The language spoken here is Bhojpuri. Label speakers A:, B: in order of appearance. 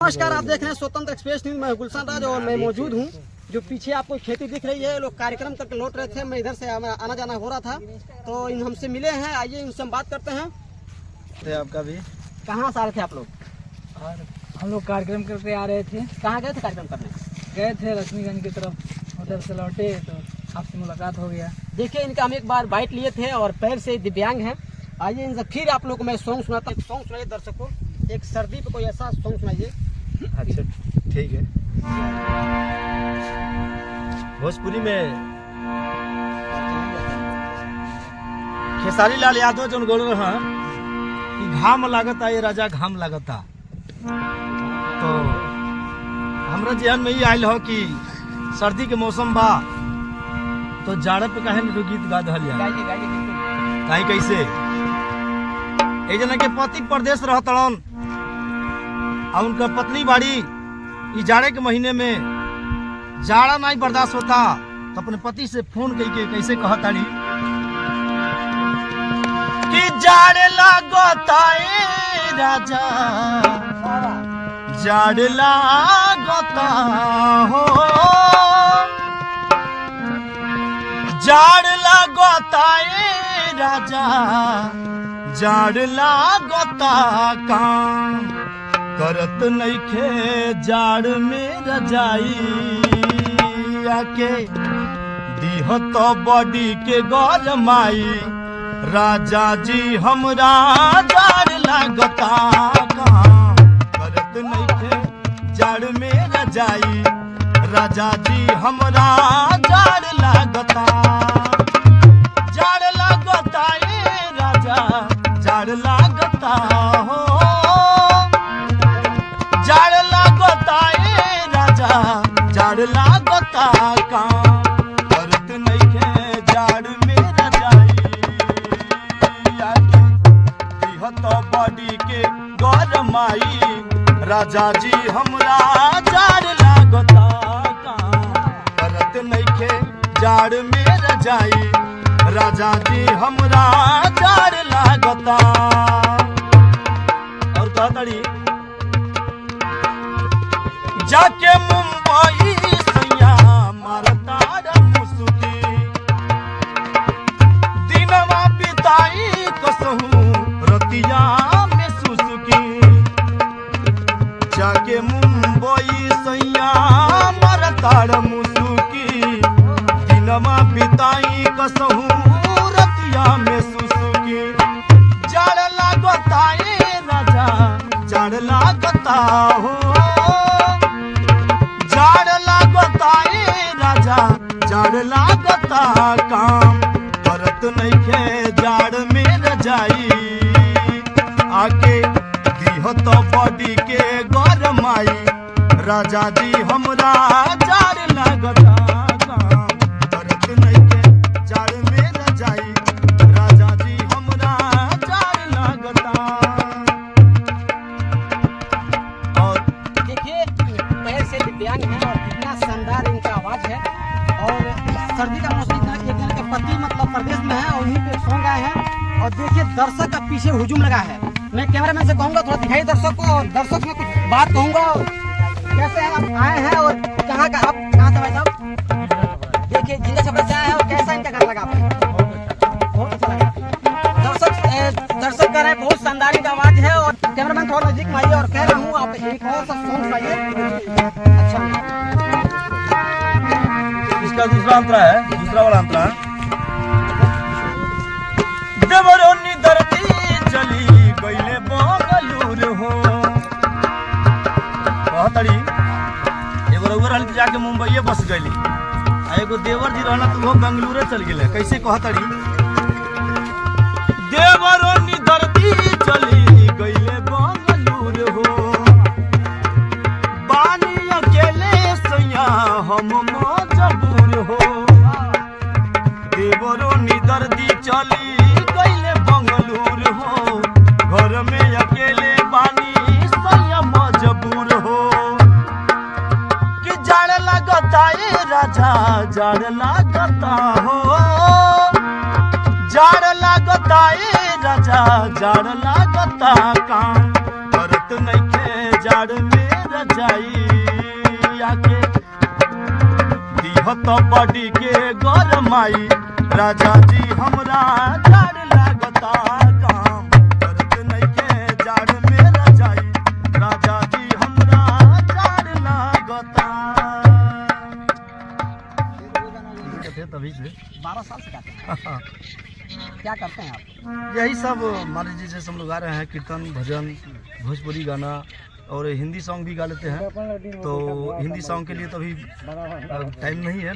A: नमस्कार, आप देख रहे हैं स्वतंत्र एक्सप्रेस न्यूज। मैं गुलशन राज और मैं मौजूद हूं। जो पीछे आपको खेती दिख रही है, लोग कार्यक्रम करके लौट रहे थे। मैं इधर से आना जाना हो रहा था, तो इन हमसे मिले हैं। आइए इनसे हम बात करते हैं।
B: आपका भी
A: कहाँ से आ रहे थे आप लोग?
C: और हम लोग कार्यक्रम करके आ रहे थे।
A: कहाँ गए थे कार्यक्रम करने?
C: गए थे लक्ष्मीगंज की तरफ, उधर से लौटे तो आपसे मुलाकात हो गया।
A: देखिए, इनका हम एक बार बाइट लिए थे और पैर से दिव्यांग हैं। आइए इनसे फिर आप लोग को मैं सॉन्ग सुनाता हूँ। सॉन्ग सुनाइए दर्शकों, एक सर्दी पे कोई ऐसा सॉन्ग सुनाइए।
B: अच्छा ठीक है। भोजपुरी में खेसारी लाल यादव जो बोल रहे हैं कि घाम लागता ये राजा घाम लागता, तो हमरा जहन में ही आयल हो कि सर्दी के मौसम बा तो जाड़े पे कहे न गीत गा दहल कहीं कैसे एक जना के पति प्रदेश रहतड़न और उनका पत्नी बाड़ी इस जाड़े के महीने में जाड़ा नहीं बर्दाश्त होता, तो अपने पति से फोन करके कैसे कहताड़ी कि जाड़े लागता ए राजा, जाड़ लागता हो, जाड़ लागता ए राजा, जाड़ लागता काम करत नइखे जाड़ में रजाई आके दीह तो बॉडी के गरमाई राजा जी हमरा जाड़ लागता काम करत नइखे जाड़ में रजाई राजा जी हमरा जाड़ लागता, जाड़ लागता ए राजा, जाड़ लागता हो, जाड़ लागता ए राजा, जाड़ लागता काम करत नइखे जाड़ में रजाई दीह तो बॉडी के गरमाई राजा जी हमरा जाड़ लागता काम करत नइखे जाड़ में रजाई राजा जी हमरा जाड़ लागता। और कहताड़ी जाके मुंबई सैया मारता मुसुकी दिनवा बिताई कसहू रतिया में सुसुकी, जाके मुंबई सैया मारता मुसुकी दिनवा बिताई कसहू रतिया में सुसुकी, जाड़ लागता ए राजा, जाड़ लागता हो, जाड़ लागता ए राजा, जाड़ लागता काम करत नइखे जाड़ में रजाई आके दीह तो बॉडी के गरमाई राजा जी हमरा जाड़ लागता काम करत नइखे जाड़ में रजाई राजा जी हमरा जाड़ लागता।
A: और देखिए, पैर से दिव्यांग है और कितना शानदार इनका आवाज है। और सर्दी का मौसम, एक जन के पति मतलब प्रदेश में है और यहीं पे सॉन्ग आए हैं। और देखिए, दर्शक का पीछे हुजूम लगा है। मैं कैमरामैन से कहूंगा थोड़ा दिखाई दर्शक को, और दर्शक में कुछ बात कहूंगा। कैसे हैं आप आए हैं और कहाँ का, आप कहाँ से भाई साहब? देखिए, जिला छपरा से आए हैं और कैसा इनका गाना लगा आपको? बहुत अच्छा लगा। दर्शक कह रहे हैं बहुत शानदार इनका आवाज है। और कैमरामैन थोड़ा नजदीक में आइए और कह रहा हूँ आप एक और सा सॉन्ग सुनाइए। अच्छा,
B: इसका दूसरा अंतरा है, दूसरा वाला अंतरा देवरोनी धरती चली गईले बंगलूर हो, कहतड़ी एगो रउआ रहल जाके मुंबई बस गईली आ एगो देवर जी रहना तो वो बेंगलुरे चल गेले। कैसे कहतड़ी देवरोनी धरती चली गईले बंगलूर हो, बानी अकेले सैया हम मजबूर हो, देवरोनी दर्दी चली गईले बंगलूर हो, घर में अकेले बानी सैया मजबूर हो कि जाड़ लागता ए राजा, जाड़ लागता हो, जाड़ लागता ए राजा, जाड़ लागता काम करत नइखे जाड़ में रजाई आके दिहत बॉडी के गरमाई राजा जी हमरा जाड़ लागता काम करत नइखे जाड़ में रजाई राजा जी हमरा जाड़ लागता थे तभी से
A: 12 साल से गाते हैं। क्या करते हैं आप?
B: यही सब मान लीजिए जैसे हम लोग गा रहे हैं कीर्तन भजन भोजपुरी गाना और हिंदी सॉन्ग भी गा लेते हैं। तो हिंदी सॉन्ग के लिए तो अभी टाइम नहीं है।